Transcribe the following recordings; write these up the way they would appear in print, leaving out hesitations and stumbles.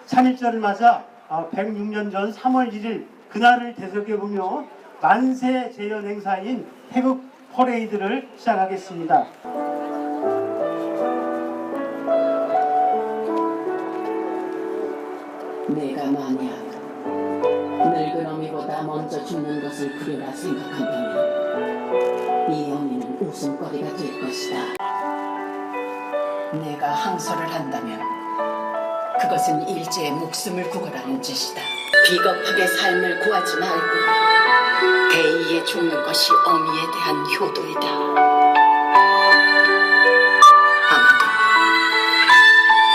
3.1절을 맞아 106년 전 3월 1일 그날을 되새겨보며 만세 재현 행사인 태극 퍼레이드를 시작하겠습니다. 내가 만약 늙은 어미보다 먼저 죽는 것을 그려라 생각한다면 이 어미는 웃음거리가 될 것이다. 내가 항소를 한다면 그것은 일제의 목숨을 구걸하는 짓이다. 비겁하게 삶을 구하지 말고 대의에 죽는 것이 어미에 대한 효도이다. 아마도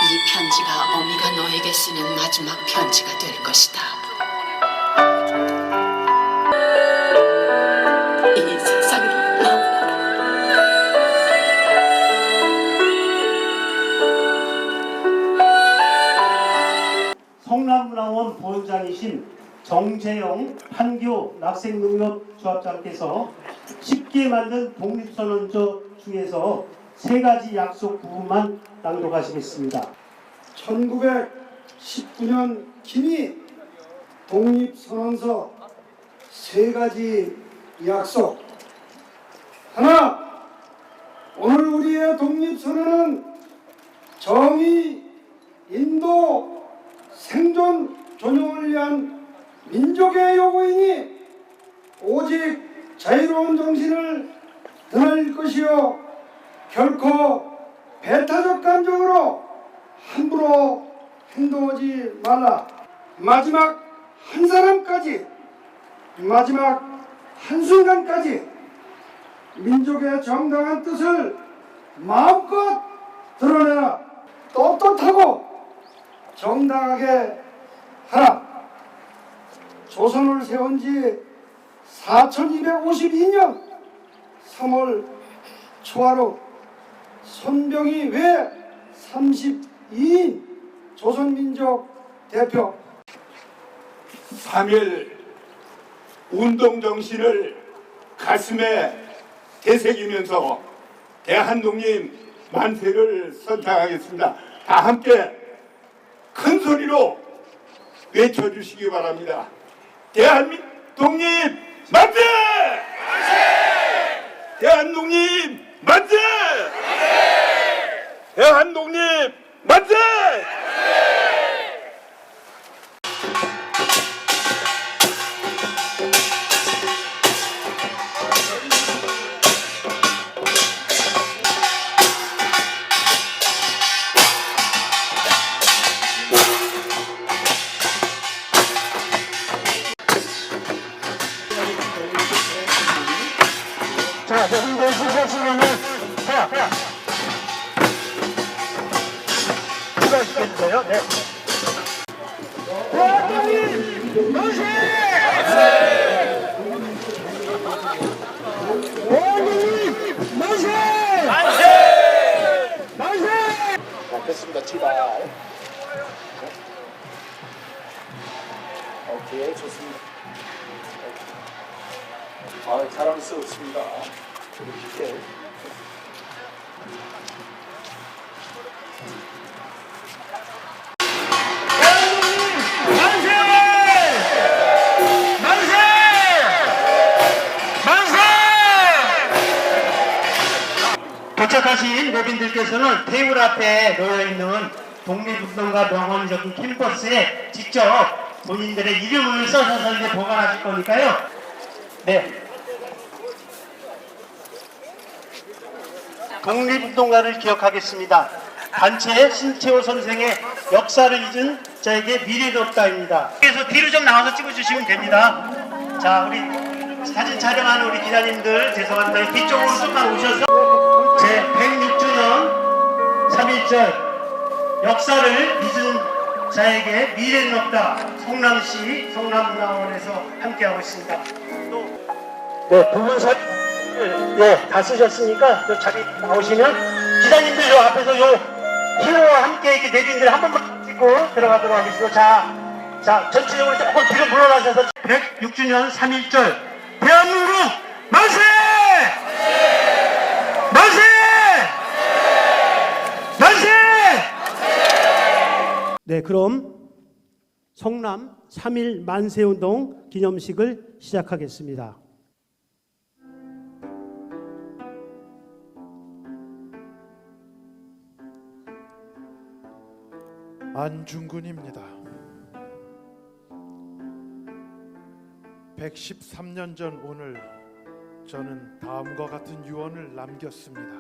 이 편지가 어미가 너에게 쓰는 마지막 편지가 될 것이다. 이 세상이 너무나 성남문화원 부원장이신 정재영 판교 학생농협조합장께서 쉽게 만든 독립선언서 중에서 3가지 약속 부분만 낭독하시겠습니다. 1919년 김이 독립선언서 3가지 약속. 하나, 오늘 우리의 독립선언은 정의, 인도, 생존, 존중을 위한 민족의 요구이니 오직 자유로운 정신을 드러낼 것이요 결코 배타적 감정으로 함부로 행동하지 말라. 마지막 한 사람까지, 마지막 한순간까지 민족의 정당한 뜻을 마음껏 드러내라. 떳떳하고 정당하게 하라. 조선을 세운 지 4252년 3월 초하루 손병희 외 32인 조선민족 대표. 3.1 운동정신을 가슴에 되새기면서 대한독립 만세를 선창하겠습니다. 다 함께 큰 소리로 외쳐주시기 바랍니다. 대한독립 만세! 대한독립 만세! 대한독립 만세! 자, 여러분들 쓰셨으면은 누가 시켜주세요? 네. 대한민국 만세! 대한민국 만세! 만세! 만세! 자, 됐습니다. 출발. 오케이, 좋습니다. 자랑스럽습니다. 이렇게. 만세! 만세! 만세! 도착하신 모빈들께서는 테이블 앞에 놓여있는 독립운동가 명언이 적힌 캠퍼스에 직접 본인들의 이름을 써서 이제 보관하실 거니까요. 네. 독립운동가를 기억하겠습니다. 단체 신채호 선생의 역사를 잊은 자에게 미래는 없다입니다. 그래서 뒤로 좀 나와서 찍어주시면 됩니다. 자, 우리 사진 촬영하는 우리 기자님들 죄송합니다. 뒤쪽으로 좀만 오셔서 제 106주년 3.1절 역사를 잊은 자에게 미래는 없다. 성남시 성남문화원에서 함께하고 있습니다. 네, 부문사 다 쓰셨으니까 저 자리 나오시면 기자님들 요 앞에서 요 히로와 함께 이렇게 내린들 한 번만 찍고 들어가도록 하겠습니다. 자, 전체적으로 조금 뒤로 물러나셔서 106주년 3.1절 대한민국 만세! 만세! 만세! 네, 그럼 성남 3.1 만세운동 기념식을 시작하겠습니다. 안중근입니다. 113년 전 오늘 저는 다음과 같은 유언을 남겼습니다.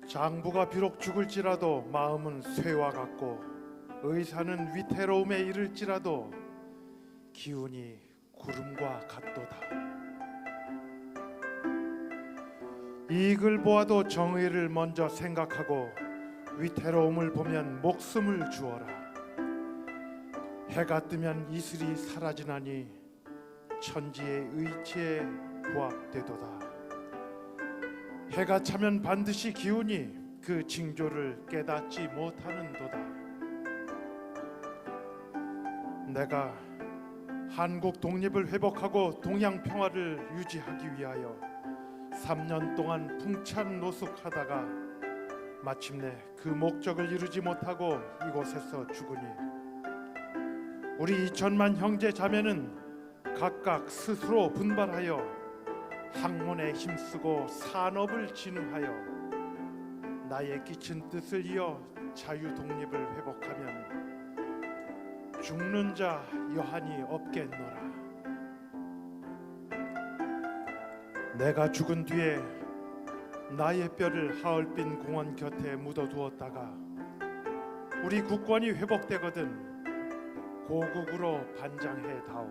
장부가 비록 죽을지라도 마음은 쇠와 같고 의사는 위태로움에 이를지라도 기운이 구름과 같도다. 이익을 보아도 정의를 먼저 생각하고 위태로움을 보면 목숨을 주어라. 해가 뜨면 이슬이 사라지나니 천지의 의지에 부합되도다. 해가 차면 반드시 기운이 그 징조를 깨닫지 못하는도다. 내가 한국 독립을 회복하고 동양 평화를 유지하기 위하여 3년 동안 풍찬 노숙하다가 마침내 그 목적을 이루지 못하고 이곳에서 죽으니 우리 2천만 형제 자매는 각각 스스로 분발하여 학문에 힘쓰고 산업을 진흥하여 나의 끼친 뜻을 이어 자유 독립을 회복하면 죽는 자 여한이 없겠노라. 내가 죽은 뒤에 나의 뼈를 하얼빈 공원 곁에 묻어두었다가 우리 국권이 회복되거든 고국으로 반장해 다오.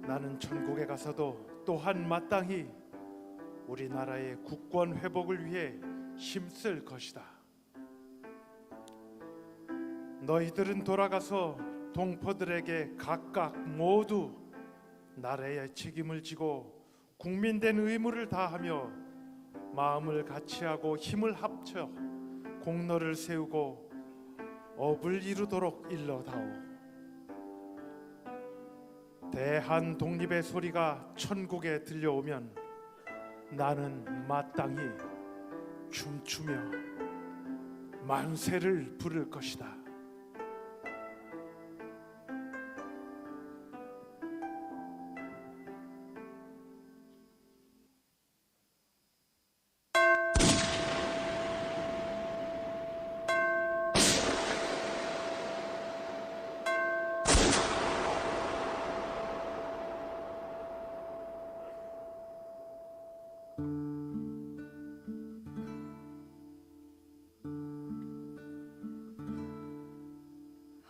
나는 천국에 가서도 또한 마땅히 우리나라의 국권 회복을 위해 힘쓸 것이다. 너희들은 돌아가서 동포들에게 각각 모두 나라의 책임을 지고 국민된 의무를 다하며 마음을 같이하고 힘을 합쳐 공로를 세우고 업을 이루도록 일러다오. 대한 독립의 소리가 천국에 들려오면 나는 마땅히 춤추며 만세를 부를 것이다.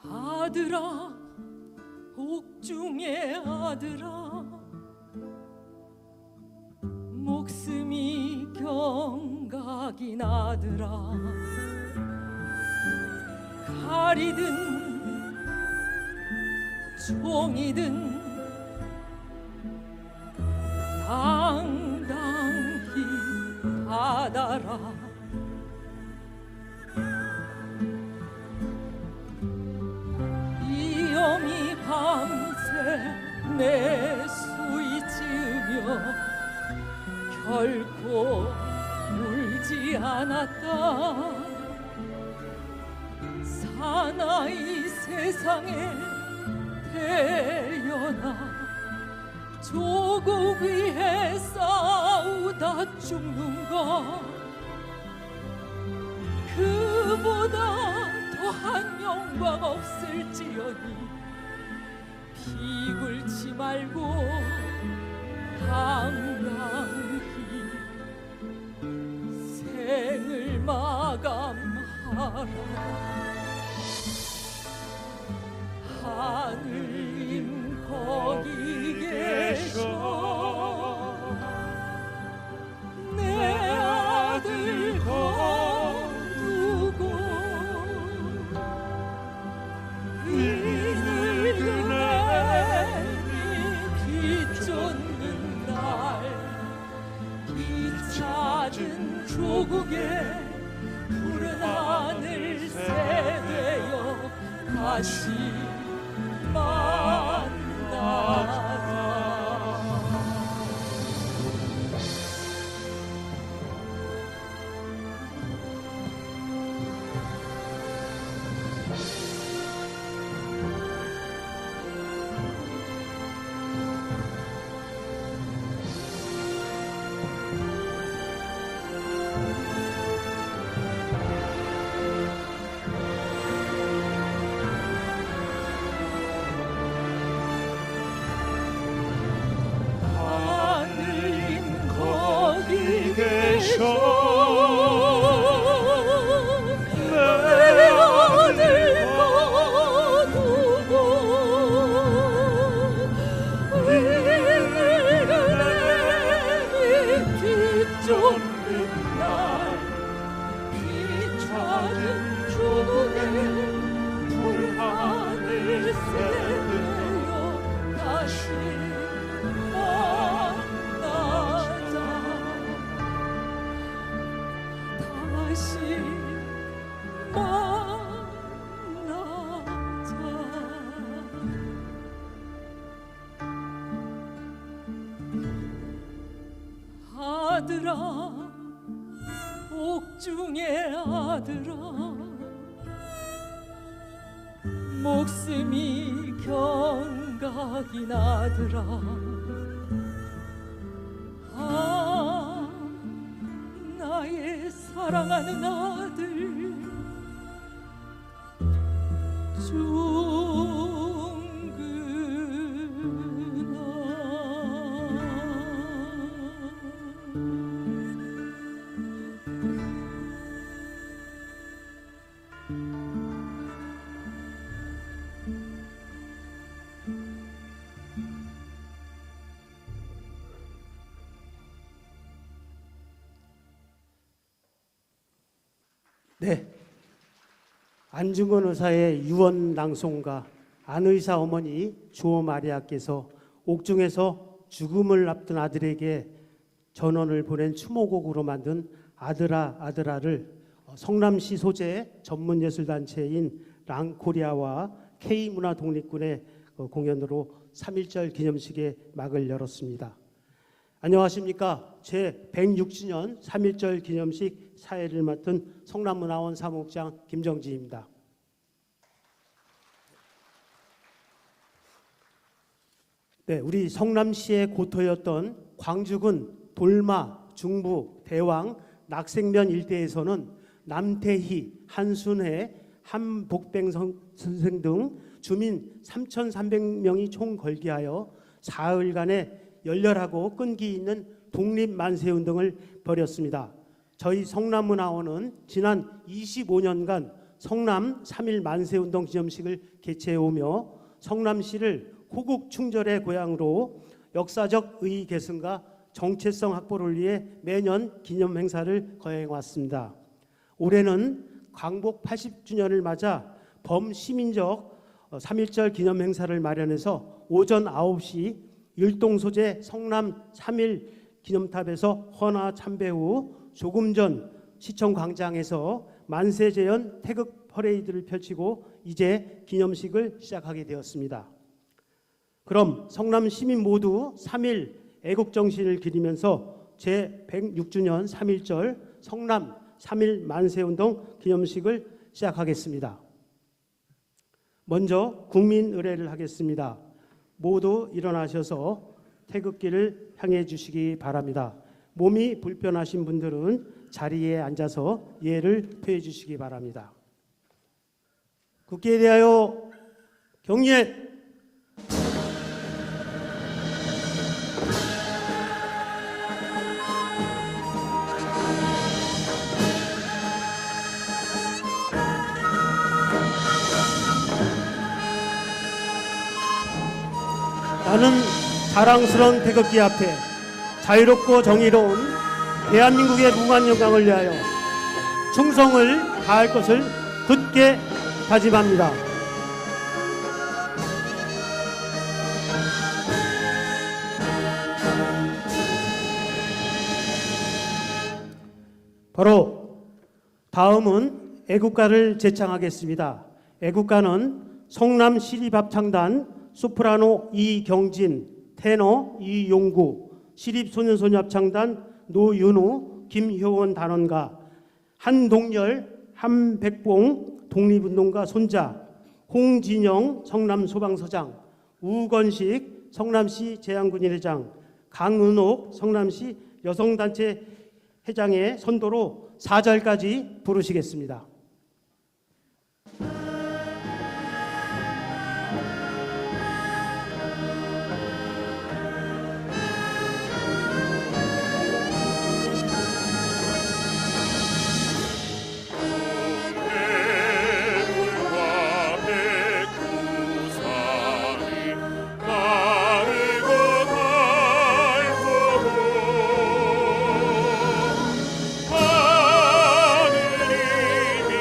아들아, 옥중의 아들아, 목숨이 경각인 아들아, 칼이든 총이든 당당히 받아라. 위험이 밤새 내 수위치으며 결코 울지 않았다. 사나이 세상에 태어나 조국 위해 싸우다 죽는 것, 그보다 더한 영광 없을지어니 비굴지 말고 당당히 생을 마감하라. 하느님 거기 계셔 내 아들 거두고 이늙은애니 비쫓는 날 비찾은 조국의 푸른 하늘 새되어 다시 만나자. 아들아 옥중의 아들아 목숨이 경각인 아들아 아 나의 사랑하는 아들 네, 안중근 의사의 유언 낭송가 안의사 어머니 주어 마리아께서 옥중에서 죽음을 앞둔 아들에게 전원을 보낸 추모곡으로 만든 아들아 아들아를 성남시 소재 전문예술단체인 랑코리아와 K문화독립군의 공연으로 3.1절 기념식의 막을 열었습니다. 안녕하십니까. 제106주년 3.1절 기념식 사회를 맡은 성남문화원 사무국장 김정지입니다. 네, 우리 성남시의 고토였던 광주군 돌마, 중부, 대왕, 낙생면 일대에서는 남태희, 한순회, 한복뱅 선생 등 주민 3,300명이 총걸기하여 사흘간의 열렬하고 끈기 있는 독립만세운동을 벌였습니다. 저희 성남문화원은 지난 25년간 성남 3.1 만세운동 기념식을 개최해오며 성남시를 호국 충절의 고향으로 역사적 의의 계승과 정체성 확보를 위해 매년 기념 행사를 거행해왔습니다. 올해는 광복 80주년을 맞아 범시민적 3.1절 기념 행사를 마련해서 오전 9시 율동 소재 성남 3.1 기념탑에서 헌화 참배 후 조금 전 시청 광장에서 만세재현 태극 퍼레이드를 펼치고 이제 기념식을 시작하게 되었습니다. 그럼 성남 시민 모두 3.1 애국정신을 기리면서 제106주년 3.1절 성남 3.1 만세운동 기념식을 시작하겠습니다. 먼저 국민의례를 하겠습니다. 모두 일어나셔서 태극기를 향해 주시기 바랍니다. 몸이 불편하신 분들은 자리에 앉아서 예를 표해 주시기 바랍니다. 국기에 대하여 경례. 나는 자랑스러운 태극기 앞에 자유롭고 정의로운 대한민국의 무한 영광을 위하여 충성을 다할 것을 굳게 다짐합니다. 바로 다음은 애국가를 제창하겠습니다. 애국가는 성남시립합창단 소프라노 이경진, 테너 이용구, 시립소년소녀합창단 노윤우, 김효원 단원가, 한동열, 한백봉 독립운동가 손자, 홍진영 성남소방서장, 우건식 성남시 재향군인회장, 강은옥 성남시 여성단체 회장의 선도로 4절까지 부르시겠습니다. 하늘이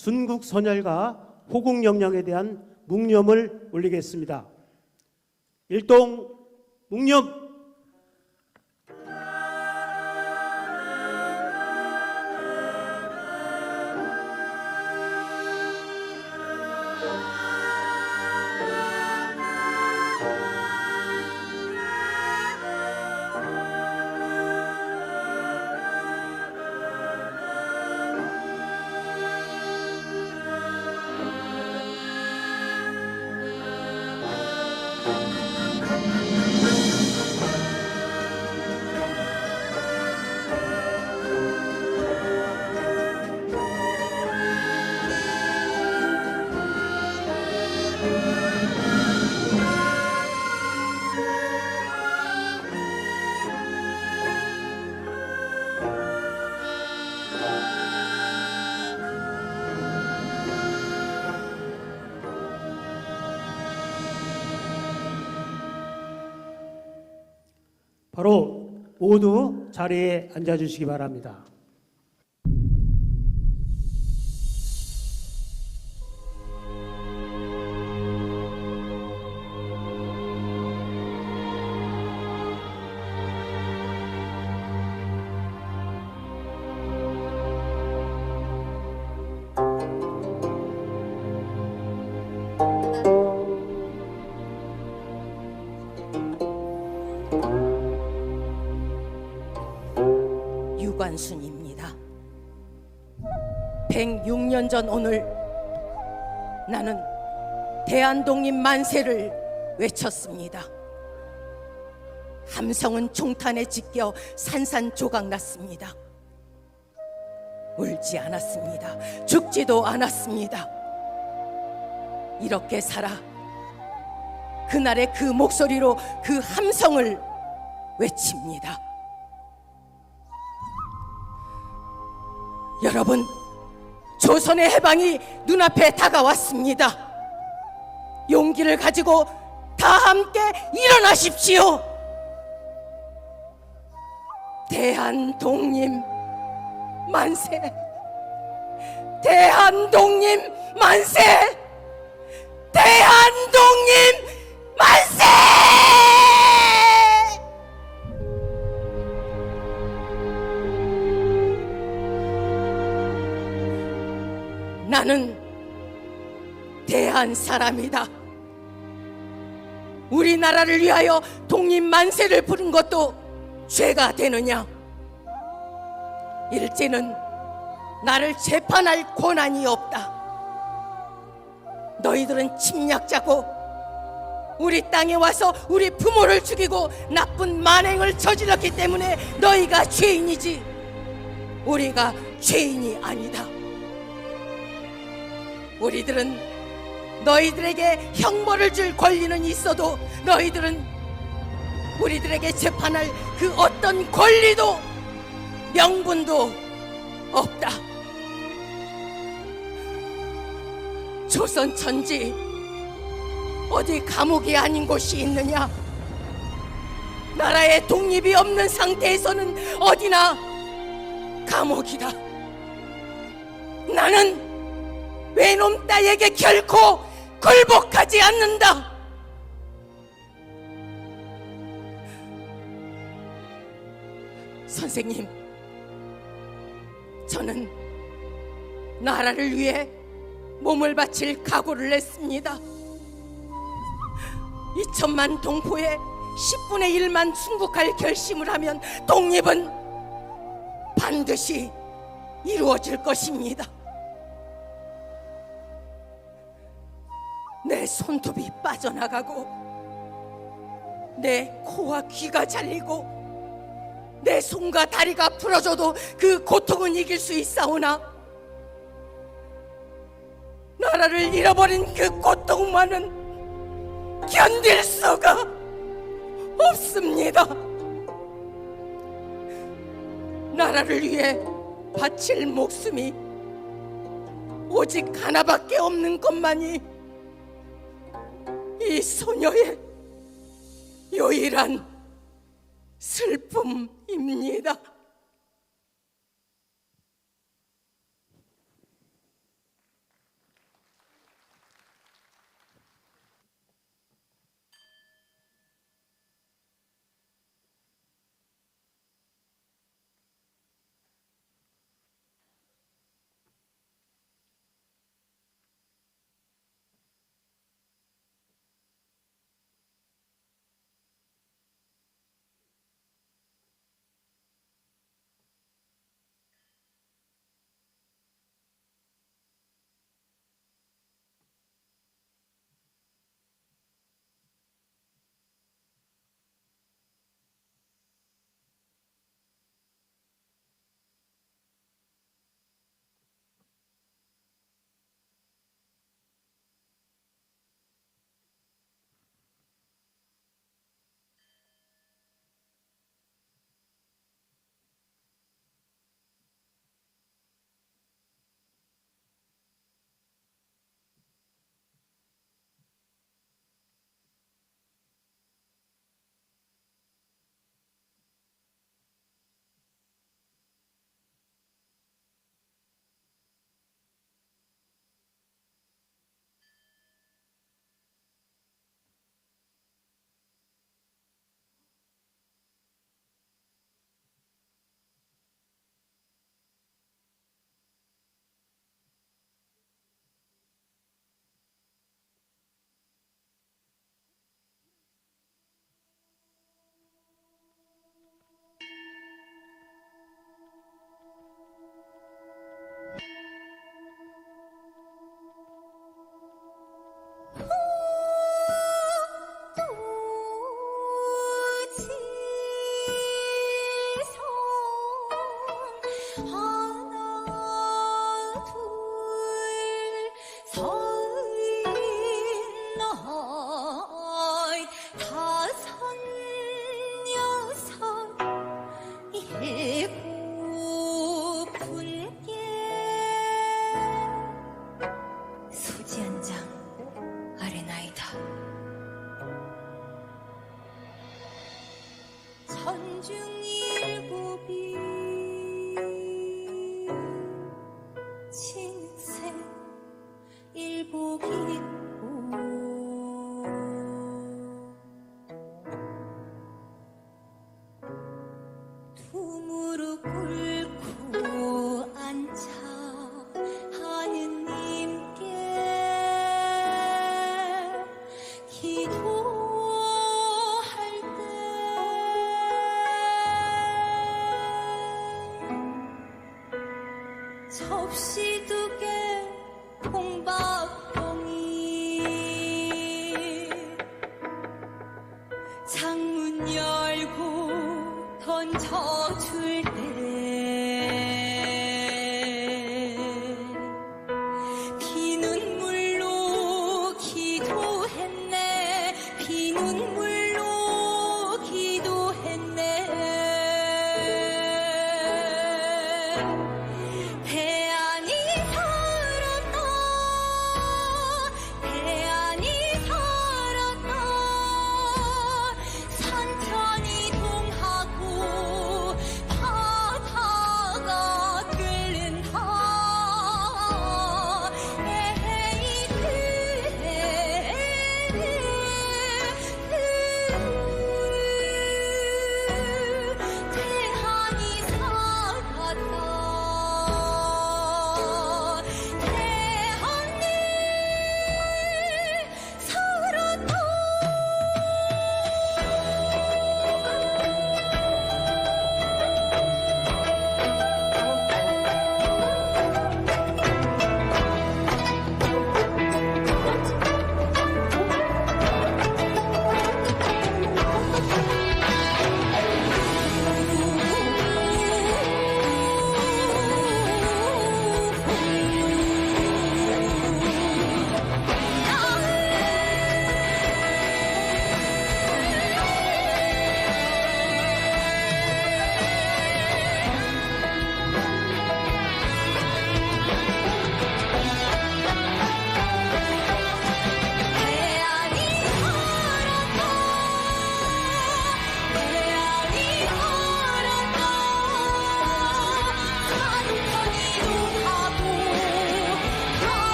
순국 선열과 호국 영령에 대한 묵념을 올리겠습니다. 일동 묵념. 바로 모두 자리에 앉아주시기 바랍니다. 유관순입니다. 106년 전 오늘 나는 대한독립 만세를 외쳤습니다. 함성은 총탄에 찢겨 산산조각 났습니다. 울지 않았습니다. 죽지도 않았습니다. 이렇게 살아 그날의 그 목소리로 그 함성을 외칩니다. 여러분, 조선의 해방이 눈앞에 다가왔습니다. 용기를 가지고 다 함께 일어나십시오. 대한독립 만세! 대한독립 만세! 대한독립 만세! 나는 대한 사람이다. 우리나라를 위하여 독립 만세를 부른 것도 죄가 되느냐? 일제는 나를 재판할 권한이 없다. 너희들은 침략자고 우리 땅에 와서 우리 부모를 죽이고 나쁜 만행을 저질렀기 때문에 너희가 죄인이지 우리가 죄인이 아니다. 우리들은 너희들에게 형벌을 줄 권리는 있어도 너희들은 우리들에게 재판할 그 어떤 권리도 명분도 없다. 조선 천지 어디 감옥이 아닌 곳이 있느냐? 나라의 독립이 없는 상태에서는 어디나 감옥이다. 나는 외놈 따위에게 결코 굴복하지 않는다. 선생님, 저는 나라를 위해 몸을 바칠 각오를 했습니다. 2천만 동포의 10분의 1만 순국할 결심을 하면 독립은 반드시 이루어질 것입니다. 내 손톱이 빠져나가고 내 코와 귀가 잘리고 내 손과 다리가 부러져도 그 고통은 이길 수 있사오나 나라를 잃어버린 그 고통만은 견딜 수가 없습니다. 나라를 위해 바칠 목숨이 오직 하나밖에 없는 것만이 이 소녀의 유일한 슬픔입니다.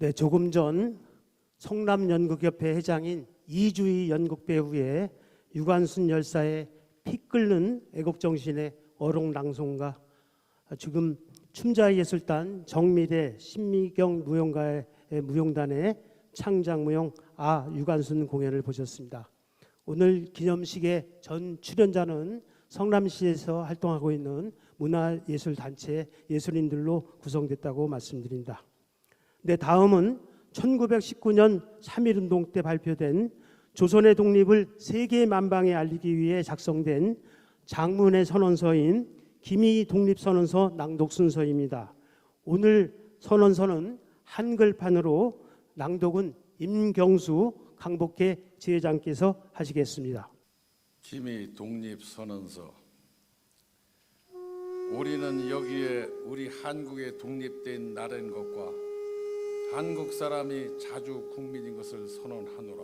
네, 조금 전 성남연극협회 회장인 이주희 연극배우의 유관순 열사의 피 끓는 애국정신의 어록낭송가, 지금 춤자예술단 정미대 신미경 무용가의 무용단의 창작무용 유관순 공연을 보셨습니다. 오늘 기념식의 전 출연자는 성남시에서 활동하고 있는 문화예술단체 예술인들로 구성됐다고 말씀드립니다. 네, 다음은 1919년 3.1운동 때 발표된 조선의 독립을 세계 만방에 알리기 위해 작성된 장문의 선언서인 김희 독립선언서 낭독 순서입니다. 오늘 선언서는 한글판으로 낭독은 임경수 강복회 지회장께서 하시겠습니다. 김희 독립선언서. 우리는 여기에 우리 한국에 독립된 나라인 것과 한국 사람이 자주 국민인 것을 선언하노라.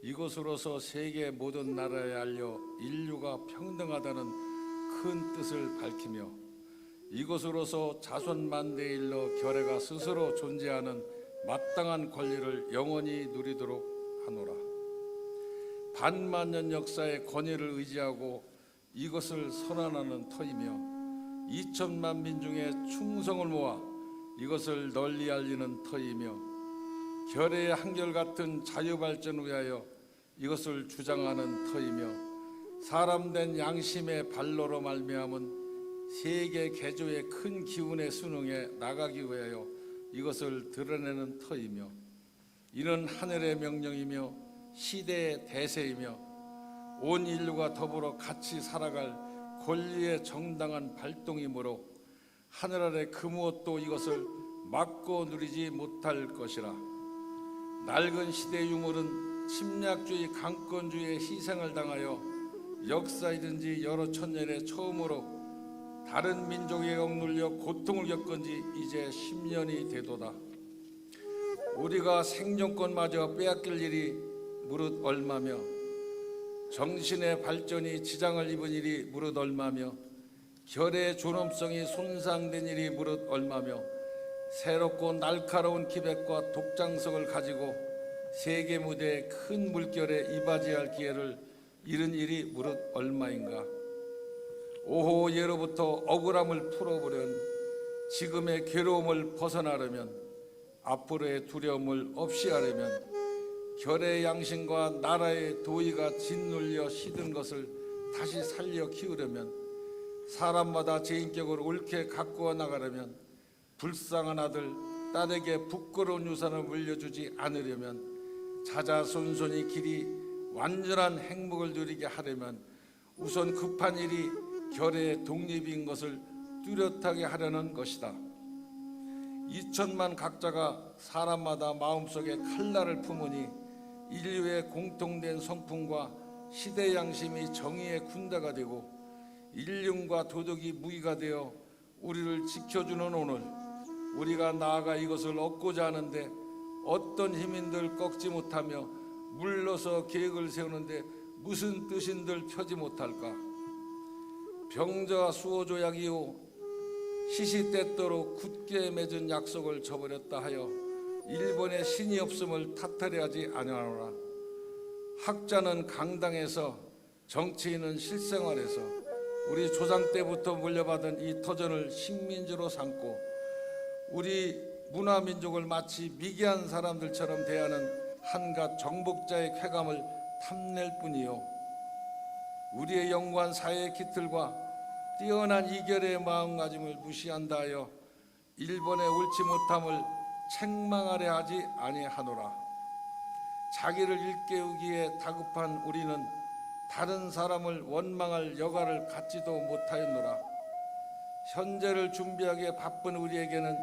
이것으로서 세계 모든 나라에 알려 인류가 평등하다는 큰 뜻을 밝히며 이것으로서 자손만대에 일러 결의가 스스로 존재하는 마땅한 권리를 영원히 누리도록 하노라. 반만년 역사의 권위를 의지하고 이것을 선언하는 터이며 2천만 민중의 충성을 모아 이것을 널리 알리는 터이며 결의의 한결같은 자유발전을 위하여 이것을 주장하는 터이며 사람된 양심의 발로로 말미암은 세계 개조의 큰 기운에 순응해 나가기 위하여 이것을 드러내는 터이며 이는 하늘의 명령이며 시대의 대세이며 온 인류가 더불어 같이 살아갈 권리의 정당한 발동이므로 하늘 아래 그 무엇도 이것을 막고 누리지 못할 것이라. 낡은 시대의 유물은 침략주의 강권주의의 희생을 당하여 역사이든지 여러 천년에 처음으로 다른 민족에 억눌려 고통을 겪은 지 이제 10년이 되도다. 우리가 생존권마저 빼앗길 일이 무릇 얼마며 정신의 발전이 지장을 입은 일이 무릇 얼마며 결의 존엄성이 손상된 일이 무릇 얼마며 새롭고 날카로운 기백과 독창성을 가지고 세계 무대의 큰 물결에 이바지할 기회를 잃은 일이 무릇 얼마인가. 오호 예로부터 억울함을 풀어보려면 지금의 괴로움을 벗어나려면 앞으로의 두려움을 없이 하려면 결의 양심과 나라의 도의가 짓눌려 시든 것을 다시 살려 키우려면 사람마다 제 인격을 옳게 가꾸어 나가려면 불쌍한 아들, 딸에게 부끄러운 유산을 물려주지 않으려면 자자손손이 길이 완전한 행복을 누리게 하려면 우선 급한 일이 결의 독립인 것을 뚜렷하게 하려는 것이다. 2천만 각자가 사람마다 마음속에 칼날을 품으니 인류의 공통된 성품과 시대 양심이 정의의 군대가 되고 인륜과 도덕이 무기가 되어 우리를 지켜주는 오늘, 우리가 나아가 이것을 얻고자 하는데 어떤 힘인들 꺾지 못하며 물러서 계획을 세우는데 무슨 뜻인들 펴지 못할까. 병자 수호조약이요 시시때때로 굳게 맺은 약속을 저버렸다 하여 일본의 신이 없음을 탓하려하지 아니하노라. 학자는 강당에서 정치인은 실생활에서 우리 조상 때부터 물려받은 이 터전을 식민지로 삼고 우리 문화민족을 마치 미개한 사람들처럼 대하는 한갓 정복자의 쾌감을 탐낼 뿐이요 우리의 영구한 사회의 기틀과 뛰어난 이결의 마음가짐을 무시한다 하여 일본의 옳지 못함을 책망하려 하지 아니하노라. 자기를 일깨우기에 다급한 우리는 다른 사람을 원망할 여가를 갖지도 못하였노라. 현재를 준비하기에 바쁜 우리에게는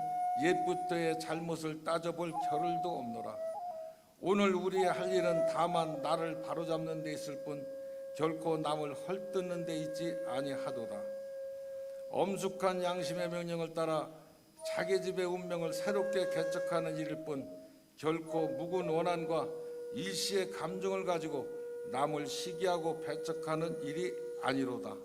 옛부터의 잘못을 따져볼 겨를도 없노라. 오늘 우리의 할 일은 다만 나를 바로잡는 데 있을 뿐 결코 남을 헐뜯는 데 있지 아니하도다. 엄숙한 양심의 명령을 따라 자기 집의 운명을 새롭게 개척하는 일일 뿐 결코 묵은 원한과 일시의 감정을 가지고 남을 시기하고 배척하는 일이 아니로다.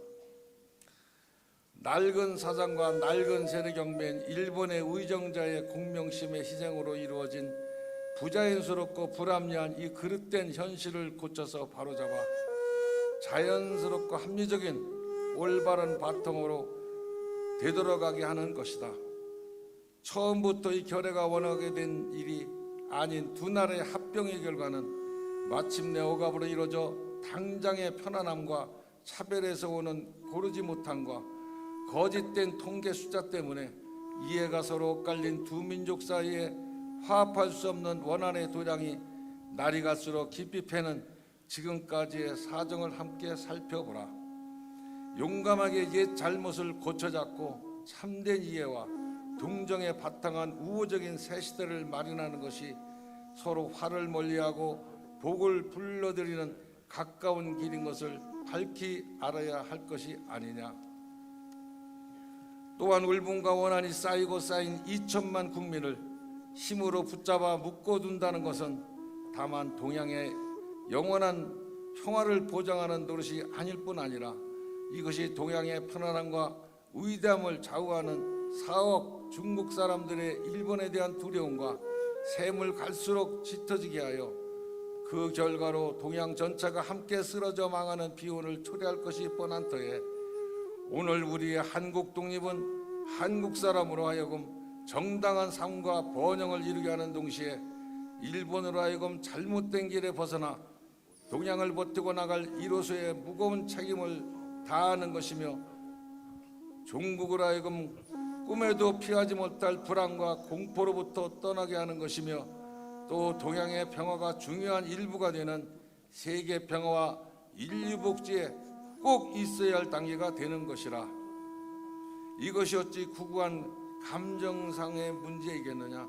낡은 사상과 낡은 세력 경배인 일본의 의정자의 공명심의 희생으로 이루어진 부자연스럽고 불합리한 이 그릇된 현실을 고쳐서 바로잡아 자연스럽고 합리적인 올바른 바탕으로 되돌아가게 하는 것이다. 처음부터 이 결의가 원하게 된 일이 아닌 두 나라의 합병의 결과는 마침내 억압으로 이루어져 당장의 편안함과 차별에서 오는 고르지 못함과 거짓된 통계 숫자 때문에 이해가 서로 엇갈린 두 민족 사이에 화합할 수 없는 원한의 도량이 날이 갈수록 깊이 패는 지금까지의 사정을 함께 살펴보라. 용감하게 옛 잘못을 고쳐잡고 참된 이해와 동정에 바탕한 우호적인 새 시대를 마련하는 것이 서로 화를 멀리하고 복을 불러들이는 가까운 길인 것을 밝히 알아야 할 것이 아니냐. 또한 울분과 원한이 쌓이고 쌓인 2천만 국민을 힘으로 붙잡아 묶어둔다는 것은 다만 동양의 영원한 평화를 보장하는 노릇이 아닐 뿐 아니라 이것이 동양의 편안함과 위대함을 좌우하는 4억 중국 사람들의 일본에 대한 두려움과 샘을 갈수록 짙어지게 하여 그 결과로 동양 전체가 함께 쓰러져 망하는 비운을 초래할 것이 뻔한 터에 오늘 우리의 한국 독립은 한국 사람으로 하여금 정당한 삶과 번영을 이루게 하는 동시에 일본으로 하여금 잘못된 길에 벗어나 동양을 버티고 나갈 이로서의 무거운 책임을 다하는 것이며 종국으로 하여금 꿈에도 피하지 못할 불안과 공포로부터 떠나게 하는 것이며 또 동양의 평화가 중요한 일부가 되는 세계 평화와 인류 복지에 꼭 있어야 할 단계가 되는 것이라. 이것이 어찌 구구한 감정상의 문제이겠느냐.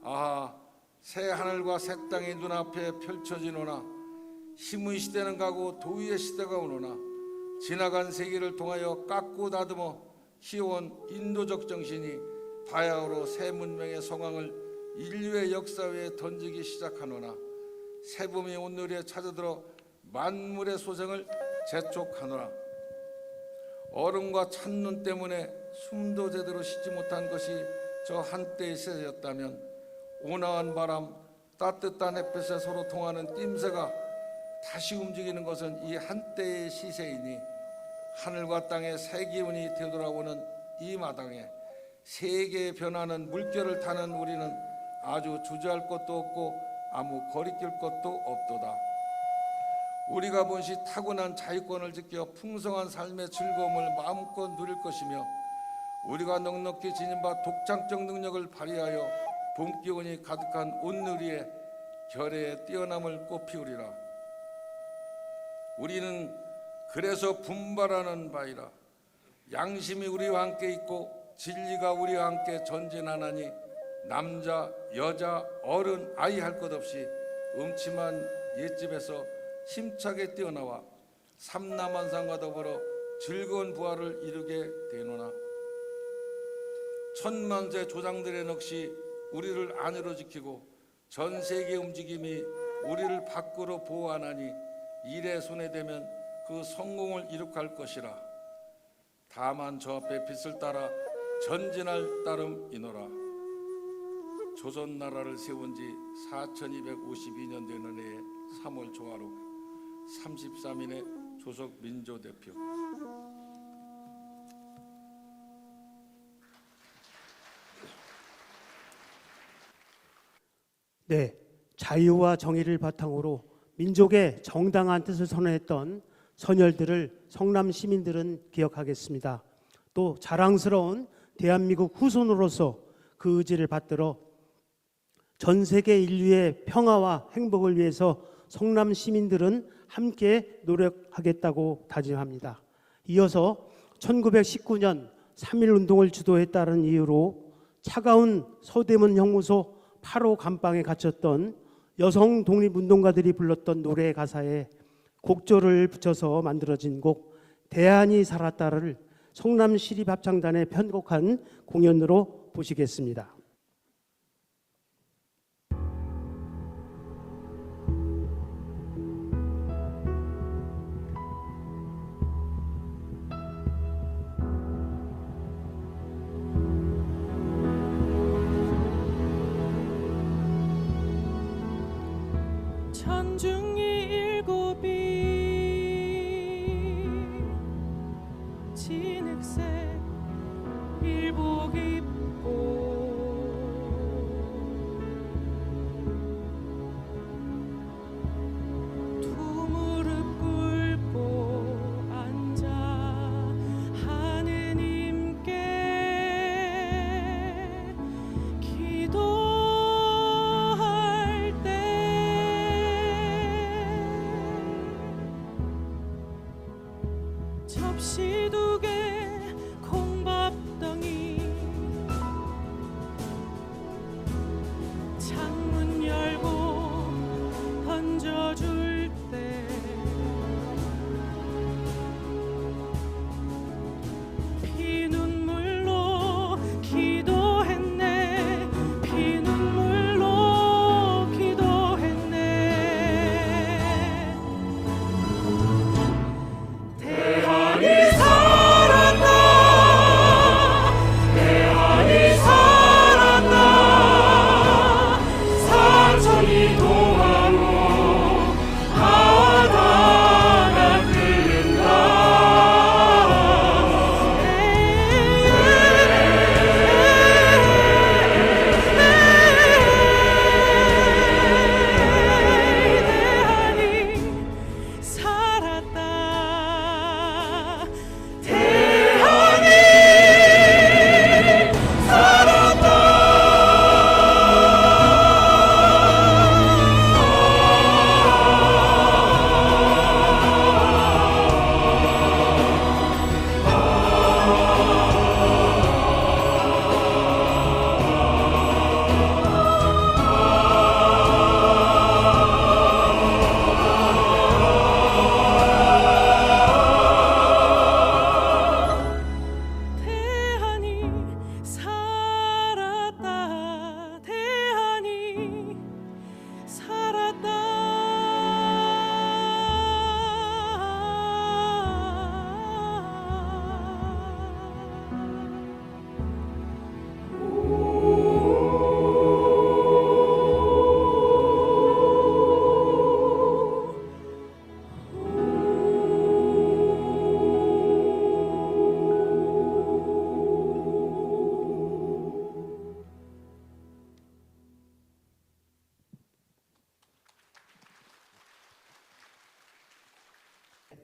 아하, 새 하늘과 새 땅이 눈앞에 펼쳐지노나 힘의 시대는 가고 도의의 시대가 오노나 지나간 세기를 통하여 깎고 다듬어 키워온 인도적 정신이 바야흐로 새 문명의 성황을 인류의 역사 위에 던지기 시작하노나 새 봄이 온누리에 찾아들어 만물의 소생을 재촉하노라. 얼음과 찬눈 때문에 숨도 제대로 쉬지 못한 것이 저 한때의 시대였다면 온화한 바람, 따뜻한 햇볕에 서로 통하는 낌새가 다시 움직이는 것은 이 한때의 시세이니 하늘과 땅의 새 기운이 되돌아오는 이 마당에 세계의 변화는 물결을 타는 우리는 아주 주저할 것도 없고 아무 거리낄 것도 없도다. 우리가 본시 타고난 자유권을 지켜 풍성한 삶의 즐거움을 마음껏 누릴 것이며 우리가 넉넉히 지닌 바 독창적 능력을 발휘하여 봄 기운이 가득한 온누리에 결의의 뛰어남을 꽃피우리라. 우리는 그래서 분발하는 바이라. 양심이 우리와 함께 있고 진리가 우리와 함께 전진하나니 남자, 여자, 어른, 아이 할 것 없이 음침한 옛집에서 힘차게 뛰어나와 삼남한상과 더불어 즐거운 부활을 이루게 되노나 천만세 조상들의 넋이 우리를 안으로 지키고 전 세계의 움직임이 우리를 밖으로 보호하나니 일에 손에 대면 그 성공을 이룩할 것이라. 다만 저 앞에 빛을 따라 전진할 따름이노라. 조선나라를 세운 지 4252년 되는 해에 3월 초하루 33인의 조석 민조대표. 네, 자유와 정의를 바탕으로 민족의 정당한 뜻을 선언했던 선열들을 성남 시민들은 기억하겠습니다. 또 자랑스러운 대한민국 후손으로서 그 의지를 받들어 전 세계 인류의 평화와 행복을 위해서 성남 시민들은 함께 노력하겠다고 다짐합니다. 이어서 1919년 3.1운동을 주도했다는 이유로 차가운 서대문 형무소 8호 감방에 갇혔던 여성 독립운동가들이 불렀던 노래의 가사에 곡조를 붙여서 만들어진 곡 대안이 살았다를 성남시립합창단에 편곡한 공연으로 보시겠습니다. 군중이 일곱이 진흙색 일복 입고 두 무릎 꿇고 앉아 하느님께 기도할 때 접시 두 개 콩밥덩이 창문 열고 던져줄 때 피눈물로 기도했네 피눈물로 기도했네 대한이 살았다 대한이 살았다 사천이 동하고 바다가 끓는다 대한이 살았다 대한이 대한이 살았다 대한이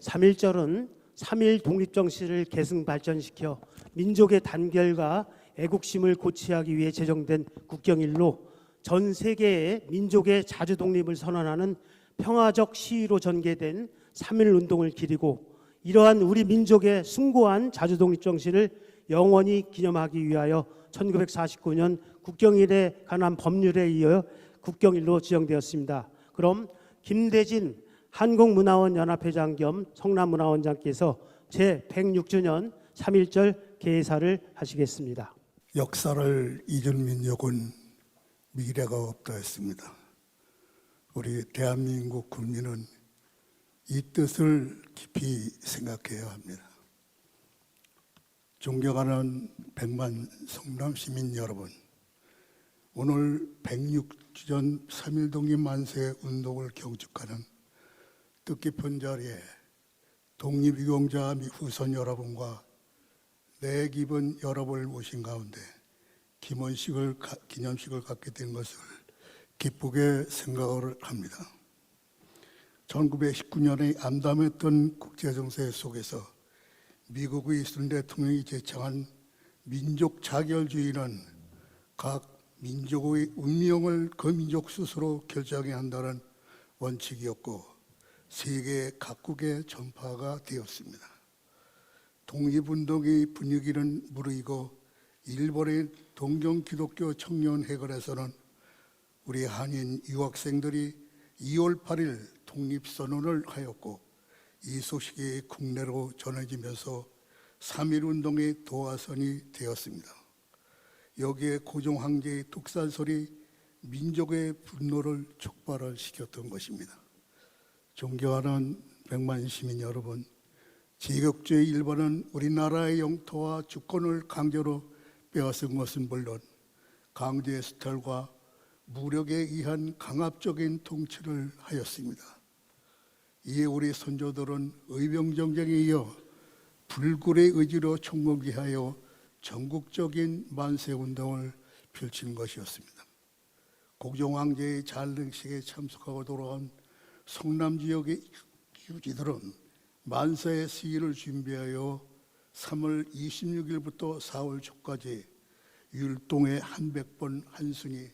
삼일절은 3.1 독립정신을 계승 발전시켜 민족의 단결과 애국심을 고취하기 위해 제정된 국경일로 전 세계의 민족의 자주독립을 선언하는 평화적 시위로 전개된 3.1 운동을 기리고 이러한 우리 민족의 숭고한 자주독립정신을 영원히 기념하기 위하여 1949년 국경일에 관한 법률에 이어 국경일로 지정되었습니다. 그럼 김대진 한국문화원 연합회장 겸 성남문화원장께서 제106주년 3.1절 개사를 하시겠습니다. 역사를 잊은 민족은 미래가 없다 했습니다. 우리 대한민국 국민은 이 뜻을 깊이 생각해야 합니다. 존경하는 백만 성남 시민 여러분, 오늘 106주년 3.1 독립 만세 운동을 경축하는 뜻깊은 자리에 독립유공자 및 후손 여러분과 내 기분 여러분을 모신 가운데 기념식을 갖게 된 것을 기쁘게 생각을 합니다. 1919년에 암담했던 국제정세 속에서 미국의 이슬 대통령이 제창한 민족 자결주의는 각 민족의 운명을 그 민족 스스로 결정해야 한다는 원칙이었고 세계 각국에 전파가 되었습니다. 독립운동의 분위기는 무르익어 일본의 동경기독교 청년회관에서는 우리 한인 유학생들이 2월 8일 독립선언을 하였고 이 소식이 국내로 전해지면서 3.1 운동의 도화선이 되었습니다. 여기에 고종 황제의 독살설이 민족의 분노를 촉발시켰던 것입니다. 존경하는 백만 시민 여러분, 제국주의 일본은 우리나라의 영토와 주권을 강제로 빼앗은 것은 물론 강제 수탈과 무력에 의한 강압적인 통치를 하였습니다. 이에 우리 선조들은 의병정쟁에 이어 불굴의 의지로 총궐기하여 전국적인 만세운동을 펼친 것이었습니다. 고종황제의 잔릉식에 참석하고 돌아온 성남 지역의 유지들은 만세의 시위를 준비하여 3월 26일부터 4월 초까지 율동의 한백번 한승이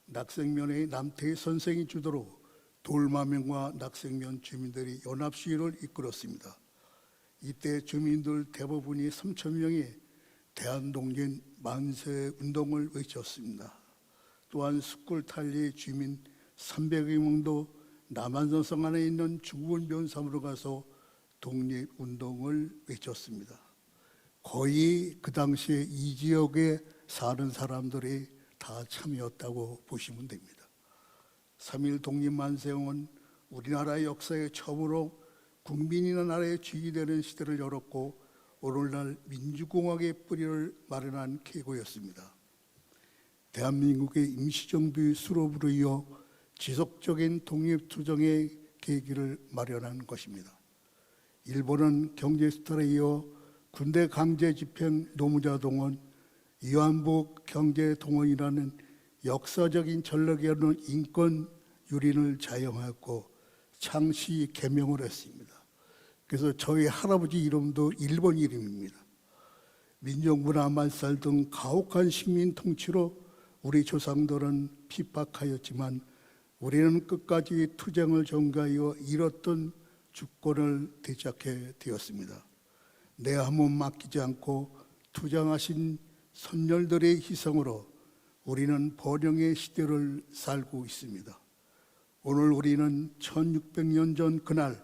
낙생면의 남태희 선생이 주도로 돌마명과 낙생면 주민들이 연합 시위를 이끌었습니다. 이때 주민들 대부분이 3,000명이 대한독립 만세 운동을 외쳤습니다. 또한 숯불탈리 주민 300여 명도 남한산성 안에 있는 중군 변삼으로 가서 독립운동을 외쳤습니다. 거의 그 당시에 이 지역에 사는 사람들이 다 참여했다고 보시면 됩니다. 3.1 독립만세운동은 우리나라의 역사에 처음으로 국민이나 나라의 주의되는 시대를 열었고 오늘날 민주공화국의 뿌리를 마련한 계기였습니다. 대한민국의 임시정부의 수립으로 이어 지속적인 독립투쟁의 계기를 마련한 것입니다. 일본은 경제수탈에 이어 군대 강제 집행 노무자동원, 위안부 경제동원이라는 역사적인 전력에 있는 인권 유린을 자영하였고 창시 개명을 했습니다. 그래서 저희 할아버지 이름도 일본 이름입니다. 민족문화만살 등 가혹한 식민 통치로 우리 조상들은 핍박하였지만 우리는 끝까지 투쟁을 전가하여 잃었던 주권을 되찾게 되었습니다. 내 한 몸 맡기지 않고 투쟁하신 선열들의 희생으로 우리는 번영의 시대를 살고 있습니다. 오늘 우리는 1600년 전 그날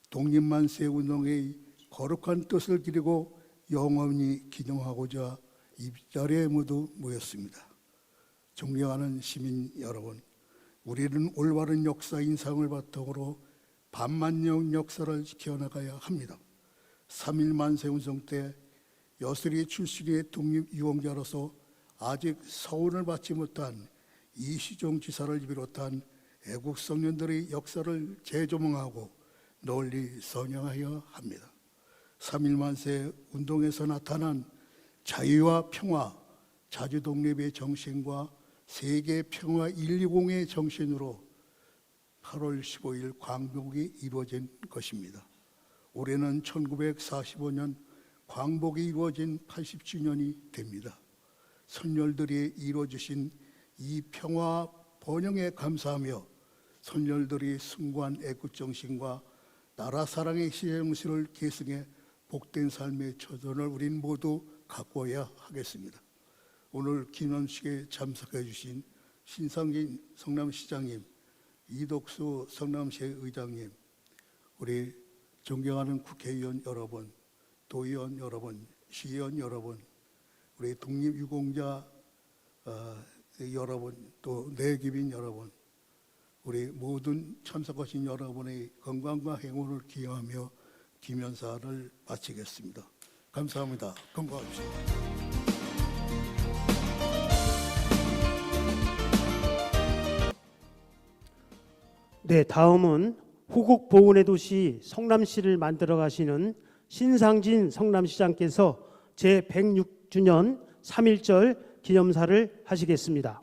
독립만세 운동의 거룩한 뜻을 기리고 영원히 기념하고자 이 자리에 모두 모였습니다. 존경하는 시민 여러분, 우리는 올바른 역사 인상을 바탕으로 반만년 역사를 지켜나가야 합니다. 3.1 만세운동 때 여수리 출신의 독립유공자로서 아직 서훈을 받지 못한 이시종 지사를 비롯한 애국 청년들의 역사를 재조명하고 널리 선양하여 합니다. 3.1 만세 운동에서 나타난 자유와 평화, 자주독립의 정신과 세계 평화 120의 정신으로 8월 15일 광복이 이루어진 것입니다. 올해는 1945년 광복이 이루어진 80주년이 됩니다. 선열들이 이루어주신 이 평화 번영에 감사하며 선열들이 숭고한 애국정신과 나라 사랑의 희생정신을 계승해 복된 삶의 초전을 우린 모두 가꿔야 하겠습니다. 오늘 기념식에 참석해 주신 신상진 성남시장님, 이덕수 성남시 의장님, 우리 존경하는 국회의원 여러분, 도의원 여러분, 시의원 여러분, 우리 독립유공자 여러분, 또 내기빈 여러분, 우리 모든 참석하신 여러분의 건강과 행운을 기원하며 기념사를 마치겠습니다. 감사합니다. 건강하십시오. 네, 다음은 호국 보훈의 도시 성남시를 만들어 가시는 신상진 성남시장께서 제106주년 3.1절 기념사를 하시겠습니다.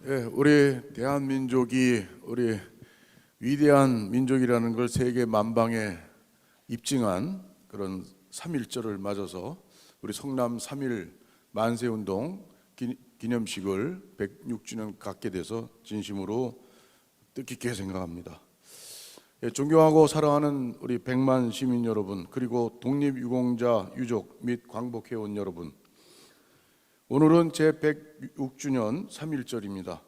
예, 우리 대한민족이 우리 위대한 민족이라는 걸 세계 만방에 입증한 그런 3.1절을 맞아서 우리 성남 3.1 만세운동 기념식을 106주년 갖게 돼서 진심으로 뜻깊게 생각합니다. 예, 존경하고 사랑하는 우리 100만 시민 여러분, 그리고 독립유공자 유족 및 광복회원 여러분, 오늘은 제106주년 3.1절입니다.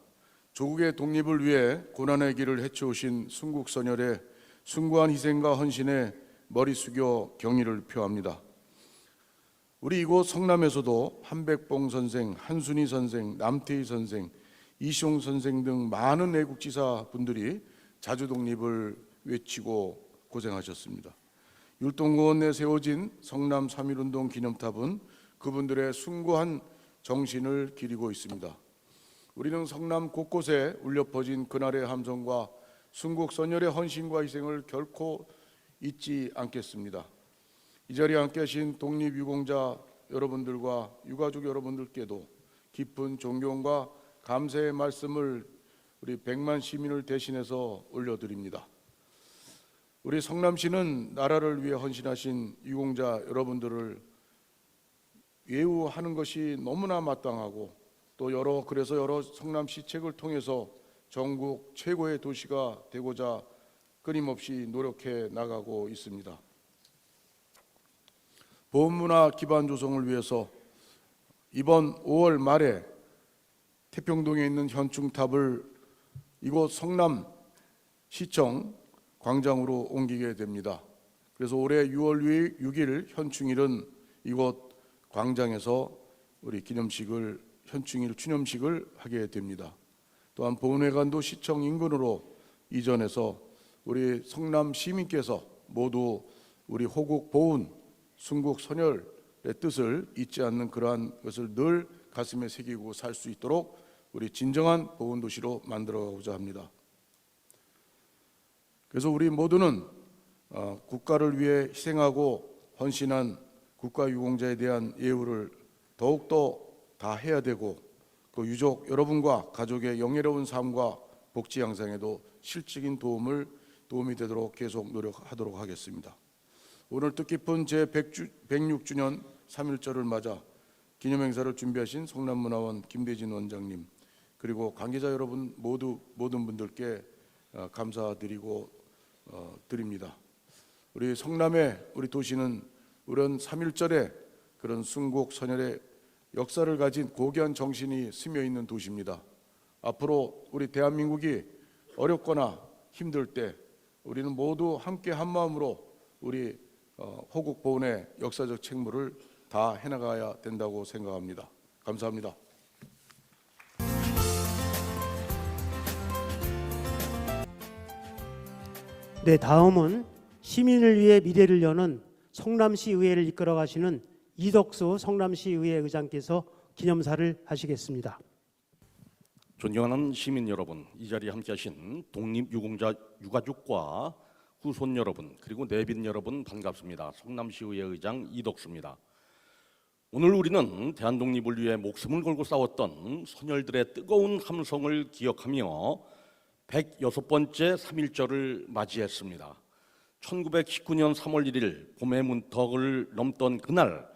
조국의 독립을 위해 고난의 길을 헤쳐오신 순국선열의 숭고한 희생과 헌신에 머리 숙여 경의를 표합니다. 우리 이곳 성남에서도 한백봉 선생, 한순희 선생, 남태희 선생, 이시용 선생 등 많은 애국지사 분들이 자주독립을 외치고 고생하셨습니다. 율동공원 내 세워진 성남 3.1운동 기념탑은 그분들의 숭고한 정신을 기리고 있습니다. 우리는 성남 곳곳에 울려 퍼진 그날의 함성과 순국 선열의 헌신과 희생을 결코 잊지 않겠습니다. 이 자리에 함께 하신 독립유공자 여러분들과 유가족 여러분들께도 깊은 존경과 감사의 말씀을 우리 100만 시민을 대신해서 올려드립니다. 우리 성남시는 나라를 위해 헌신하신 유공자 여러분들을 예우하는 것이 너무나 마땅하고 또 그래서 여러 성남시 책을 통해서 전국 최고의 도시가 되고자 끊임없이 노력해 나가고 있습니다. 보훈문화 기반 조성을 위해서 이번 5월 말에 태평동에 있는 현충탑을 이곳 성남시청 광장으로 옮기게 됩니다. 그래서 올해 6월 6일 현충일은 이곳 광장에서 우리 현충일 추념식을 하게 됩니다. 또한 보훈회관도 시청 인근으로 이전해서 우리 성남 시민께서 모두 우리 호국 보훈, 순국 선열의 뜻을 잊지 않는 그러한 것을 늘 가슴에 새기고 살 수 있도록 우리 진정한 보훈 도시로 만들어가고자 합니다. 그래서 우리 모두는 국가를 위해 희생하고 헌신한 국가유공자에 대한 예우를 더욱더 다 해야 되고 그 유족 여러분과 가족의 영예로운 삶과 복지 향상에도 실질적인 도움이 되도록 계속 노력하도록 하겠습니다. 오늘 뜻깊은 제106주년 3.1절을 맞아 기념행사를 준비하신 성남문화원 김대진 원장님 그리고 관계자 여러분 모든 분들께 감사드리고 드립니다. 우리 성남의 우리 도시는 우런 3.1절의 그런 순국 선열의 역사를 가진 고귀한 정신이 스며 있는 도시입니다. 앞으로 우리 대한민국이 어렵거나 힘들 때 우리는 모두 함께 한 마음으로 우리 호국 보훈의 역사적 책무를 다 해나가야 된다고 생각합니다. 감사합니다. 네, 다음은 시민을 위해 미래를 여는 성남시 의회를 이끌어 가시는 이덕수 성남시 의회 의장께서 기념사를 하시겠습니다. 존경하는 시민 여러분, 이 자리에 함께하신 독립유공자 유가족과 후손 여러분 그리고 내빈 여러분 반갑습니다. 성남시 의회 의장 이덕수입니다. 오늘 우리는 대한독립을 위해 목숨을 걸고 싸웠던 선열들의 뜨거운 함성을 기억하며 106번째 3.1절을 맞이했습니다. 1919년 3월 1일 봄의 문턱을 넘던 그날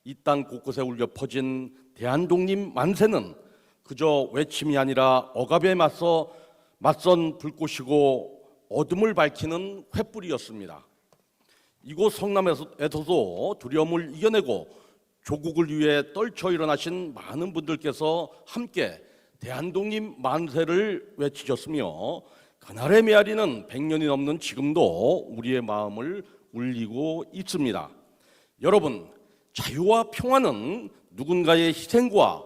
이 땅 곳곳에 울려 퍼진 대한독립 만세는 그저 외침이 아니라 억압에 맞선 불꽃이고 어둠을 밝히는 횃불이었습니다. 이곳 성남에서도 두려움을 이겨내고 조국을 위해 떨쳐 일어나신 많은 분들께서 함께 대한독립 만세를 외치셨으며 그날의 메아리는 100년이 넘는 지금도 우리의 마음을 울리고 있습니다. 여러분, 자유와 평화는 누군가의 희생과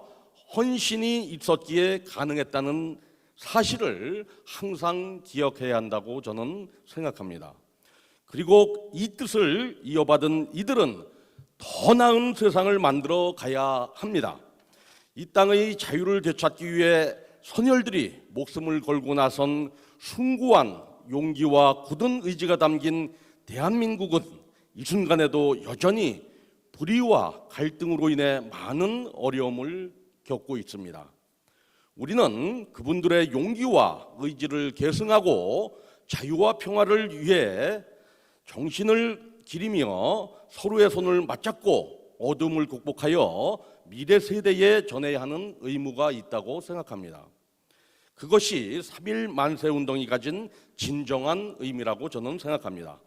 헌신이 있었기에 가능했다는 사실을 항상 기억해야 한다고 저는 생각합니다. 그리고 이 뜻을 이어받은 이들은 더 나은 세상을 만들어 가야 합니다. 이 땅의 자유를 되찾기 위해 선열들이 목숨을 걸고 나선 숭고한 용기와 굳은 의지가 담긴 대한민국은 이 순간에도 여전히 불의와 갈등으로 인해 많은 어려움을 겪고 있습니다. 우리는 그분들의 용기와 의지를 계승하고 자유와 평화를 위해 정신을 기리며 서로의 손을 맞잡고 어둠을 극복하여 미래 세대에 전해야 하는 의무가 있다고 생각합니다. 그것이 3.1 만세 운동이 가진 진정한 의미라고 저는 생각합니다.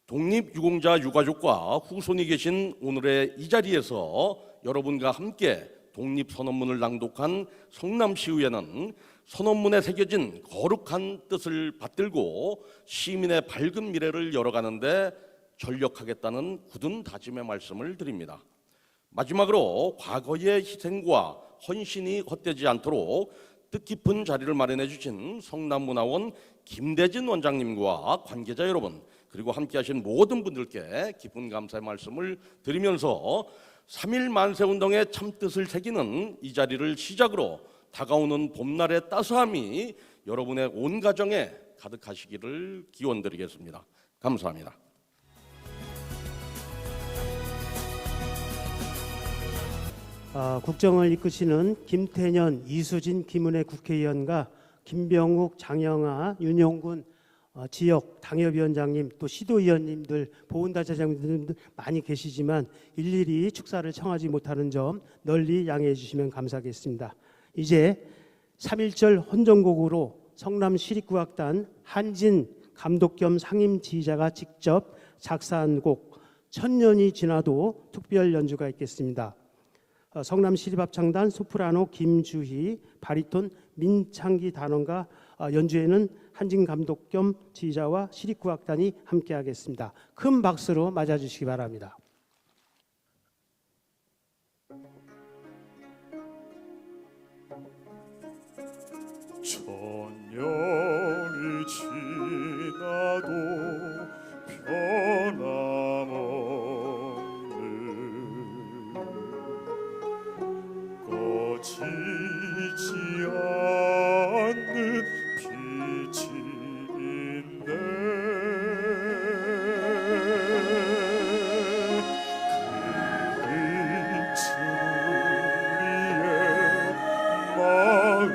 독립유공자 유가족과 후손이 계신 오늘의 이 자리에서 여러분과 함께 독립선언문을 낭독한 성남시의회는 선언문에 새겨진 거룩한 뜻을 받들고 시민의 밝은 미래를 열어가는데 전력하겠다는 굳은 다짐의 말씀을 드립니다. 마지막으로 과거의 희생과 헌신이 헛되지 않도록 뜻깊은 자리를 마련해 주신 성남문화원 김대진 원장님과 관계자 여러분 그리고 함께하신 모든 분들께 깊은 감사의 말씀을 드리면서 3.1 만세운동의 참뜻을 새기는 이 자리를 시작으로 다가오는 봄날의 따스함이 여러분의 온 가정에 가득하시기를 기원드리겠습니다. 감사합니다. 국정을 이끄시는 김태년, 이수진, 김은혜 국회의원과 김병욱, 장영아, 윤용군 지역 당협위원장님, 또 시도위원님들, 보훈단체장님들 많이 계시지만 일일이 축사를 청하지 못하는 점 널리 양해해 주시면 감사하겠습니다. 이제 3.1절 헌정곡으로 성남시립국악단 한진 감독 겸 상임 지휘자가 직접 작사한 곡 천년이 지나도 특별 연주가 있겠습니다. 성남시립합창단 소프라노 김주희, 바리톤 민창기 단원과 연주에는 한진 감독 겸 지휘자와 시립국악단이 함께하겠습니다. 큰 박수로 맞아주시기 바랍니다. 천년이 지나도 변함없는 꺼지지 않는 빛이 있네. 그 빛은 우리의 마음속에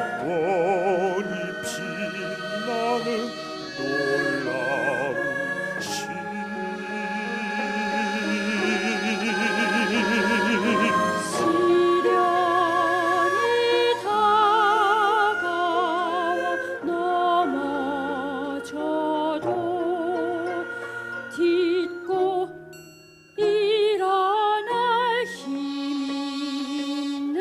영원히 빛나는 놀라운 시련이 다가와 넘어져도 딛고 일어날 힘이 있네.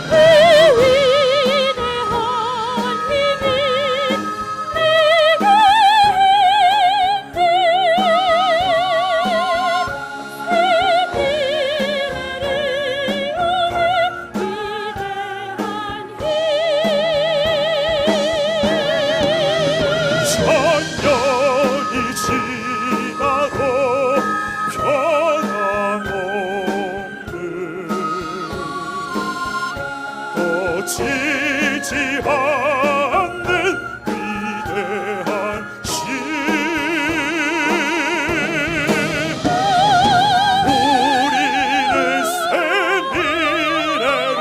그 위대한 힘이 내게 천년이 지나도 변함없는 꺼지지 않는 위대한 힘 우리는 새 미래를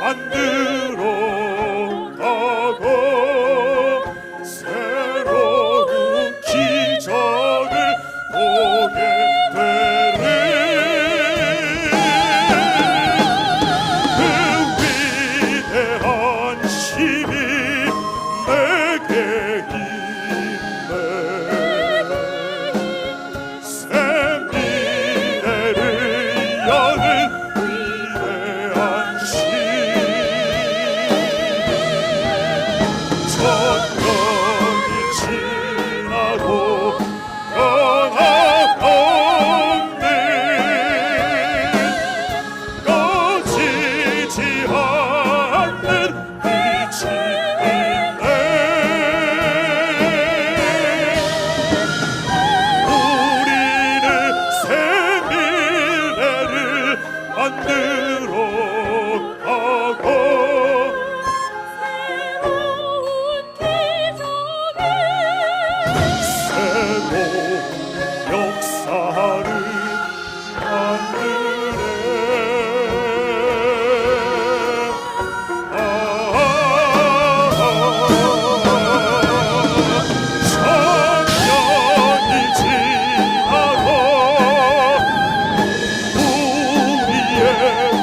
만들어 가고 새로운 기적을 보게 되는 그 위대한 힘이 내게 있네. 새 미래를 여는 위대한 힘 천년이 지나도 변함없는 꺼지지 않는 빛이 있네. 우리는 새 미래를 만들어 가고 새로운 역사를 만드네. 천년이 지나도 우리의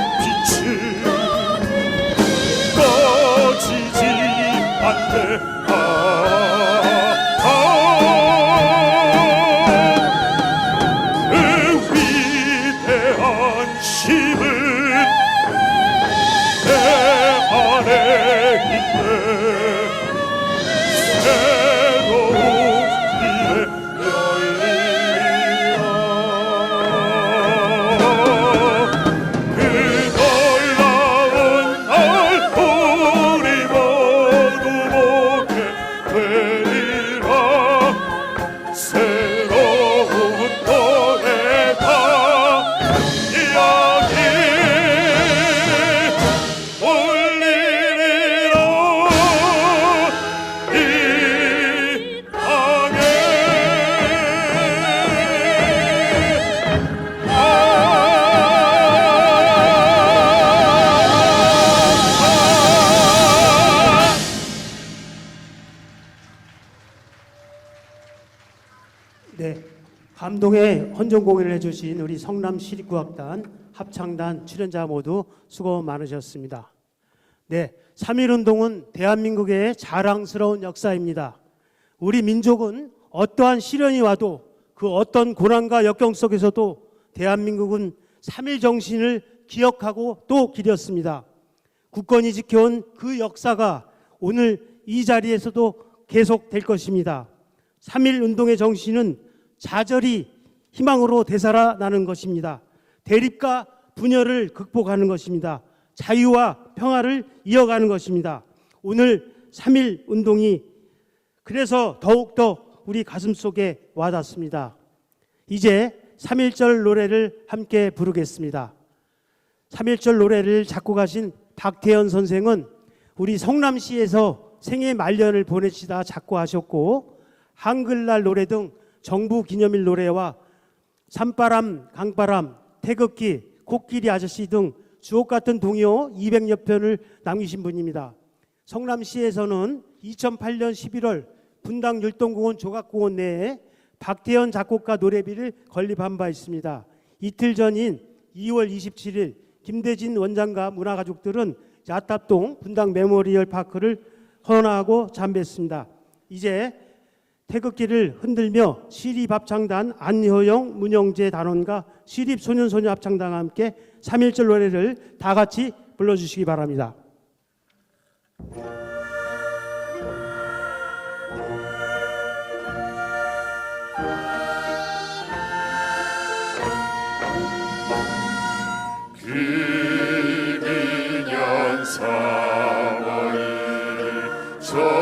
감동의 헌정 공연을 해주신 우리 성남시립국악단, 합창단 출연자 모두 수고 많으셨습니다. 네, 3.1운동은 대한민국의 자랑스러운 역사입니다. 우리 민족은 어떠한 시련이 와도 그 어떤 고난과 역경 속에서도 대한민국은 3.1 정신을 기억하고 또 기렸습니다. 국권이 지켜온 그 역사가 오늘 이 자리에서도 계속될 것입니다. 3.1 운동의 정신은 좌절이 희망으로 되살아나는 것입니다. 대립과 분열을 극복하는 것입니다. 자유와 평화를 이어가는 것입니다. 오늘 3.1 운동이 그래서 더욱더 우리 가슴속에 와닿습니다. 이제 3.1절 노래를 함께 부르겠습니다. 3.1절 노래를 작곡하신 박태현 선생은 우리 성남시에서 생애 말년을 보내시다 작곡하셨고, 한글날 노래 등 정부 기념일 노래와 산바람, 강바람, 태극기, 코끼리 아저씨 등 주옥같은 동요 200여 편을 남기신 분입니다. 성남시에서는 2008년 11월 분당 율동공원 조각공원 내에 박태현 작곡가 노래비를 건립한 바 있습니다. 이틀 전인 2월 27일 김대진 원장과 문화가족들은 야탑동 분당 메모리얼 파크를 헌화하고 잠別했습니다. 이제 태극기를 흔들며 시립합창단 안효영, 문영재 단원과 시립소년소녀 합창단과 함께 3.1절 노래를 다 같이 불러주시기 바랍니다. 금이년 4월 정오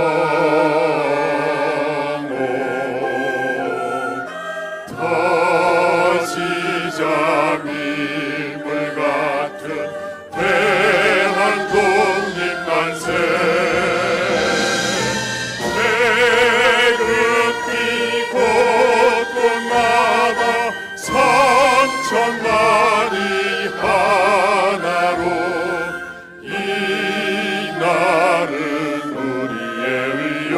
터지자 밀물 같은 대한독립 만세 태극기 곳곳마다 3,000마리 하나로 이 날은 우리의 의요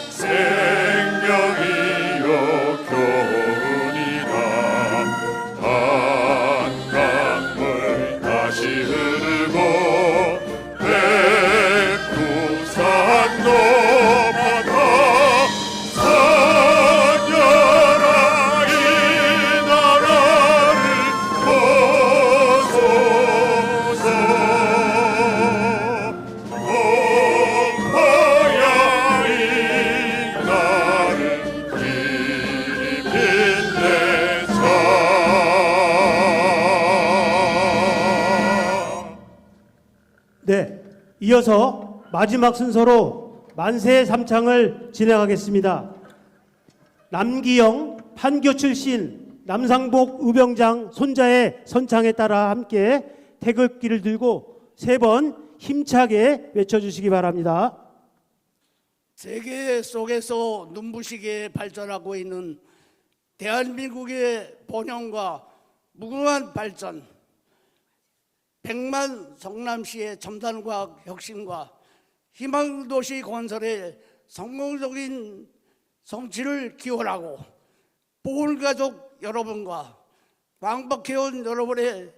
생명이요 교훈이라 한강물 다시 흐르고 백두산 넘어가 선열아 이 나라를 보소서 높아야 이 나를 길이 빛내자. 네, 이어서 마지막 순서로 만세 삼창을 진행하겠습니다. 남기영 판교 출신 남상복 의병장 손자의 선창에 따라 함께 태극기를 들고 3번 힘차게 외쳐주시기 바랍니다. 세계 속에서 눈부시게 발전하고 있는 대한민국의 번영과 무궁한 발전, 100만 성남시의 첨단과학 혁신과 희망도시 건설의 성공적인 성취를 기원하고 보훈가족 여러분과 광복해온 여러분의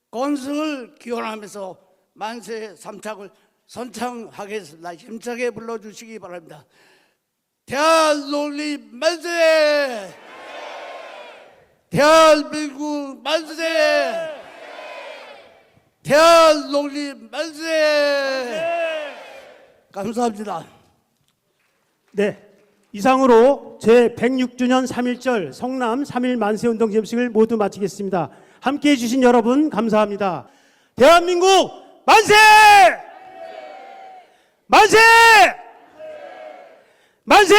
건승을 기원하면서 만세 삼창을 선창하겠습니다. 힘차게 불러주시기 바랍니다. 대한독립 만세! 대한민국 만세! 대한독립 만세! 감사합니다. 네, 이상으로 제106주년 3.1절 성남 3.1 만세운동 기념식을 모두 마치겠습니다. 함께해 주신 여러분 감사합니다. 대한민국 만세! 만세! 만세!